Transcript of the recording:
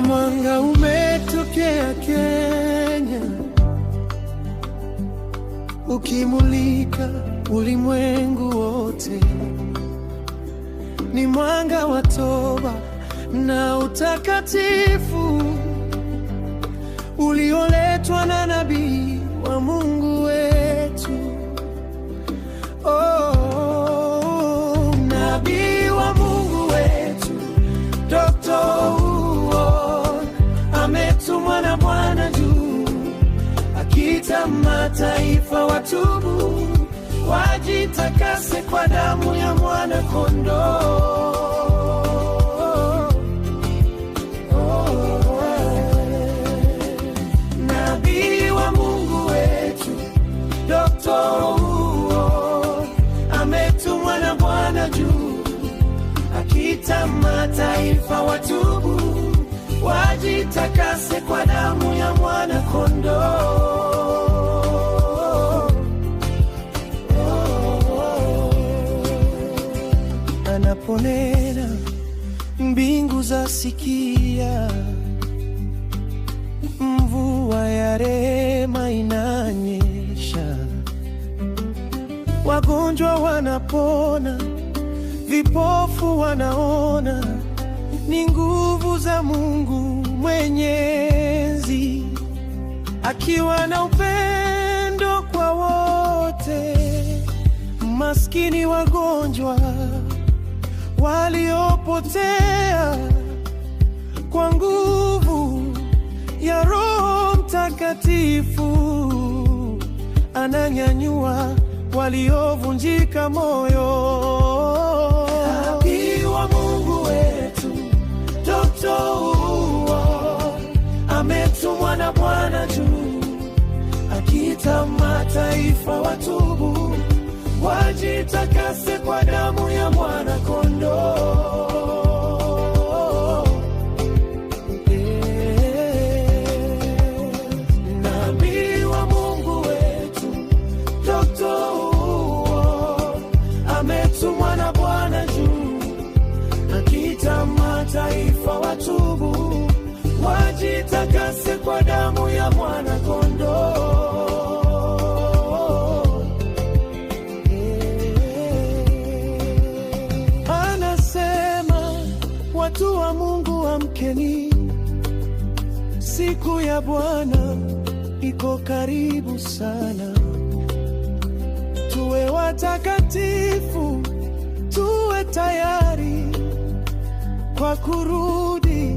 Kuna mwanga umetokea Kenya, ukimulika ulimwengu wote. Ni mwanga wa toba na utakatifu, ulioletwa na nabii wa Mungu wetu. Oh, nabii wa Mungu wetu Dr. Uwoh ametumwa na Bwana juu, akiita mataifa watubu, wajitakase kwa damu ya mwana-kondoo. Nabii wa Mungu wetu Dr. Uwoh ametumwa na Bwana juu, akiita mataifa watubu, wajitakase kwa damu ya mwana-kondoo. Anaponena mbingu zasikia, mvua ya rehema inanyesha, wagonjwa wanapona, vipofu wanaona. Ni nguvu za Mungu Mwenyezi, akiwa na upendo kwa wote, maskini, wagonjwa, waliopotea. Kwa nguvu ya Roho Mtakatifu ananyanyua waliovunjika moyo. Nabii wa Mungu wetu Dr. Uwoh ametumwa na Bwana juu, akiita mataifa watubu, wajitakase kwa damu ya mwana-kondoo. Nabii wa Mungu wetu Dr. Uwoh ametumwa na Bwana juu, akiita mataifa watubu, wajitakase kwa damu ya mwana-kondoo. Watu wa Mungu amkeni, siku ya Bwana iko karibu sana. Tuwe watakatifu, tuwe tayari kwa kurudi